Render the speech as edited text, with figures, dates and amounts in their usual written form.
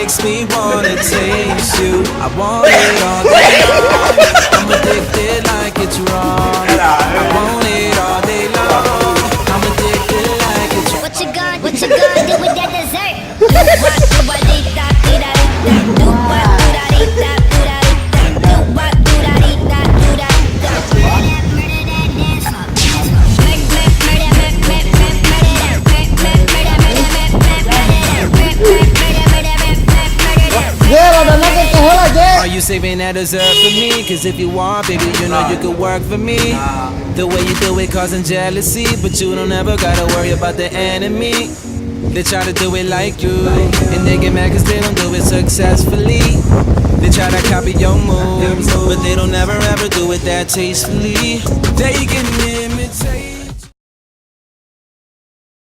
makes me wanna taste you. I want it all day long. I'm addicted like it's wrong. I want it all day long. I'm addicted like it's wrong. What you gonna do with that dessert? Do what, do what, dee da, dee da, dee da. Do what, do da, dee da, do da, dee da. Do what, do da, dee da, do da, dee da. Murder that dance hall. Are you saving that dessert for me? Cause if you are, baby, you know you could work for me. The way you do it causing jealousy, but you don't ever gotta worry about the enemy. They try to do it like you, and they get mad cause they don't do it successfully. They try to copy your moves, but they don't ever ever do it that tastefully. Taking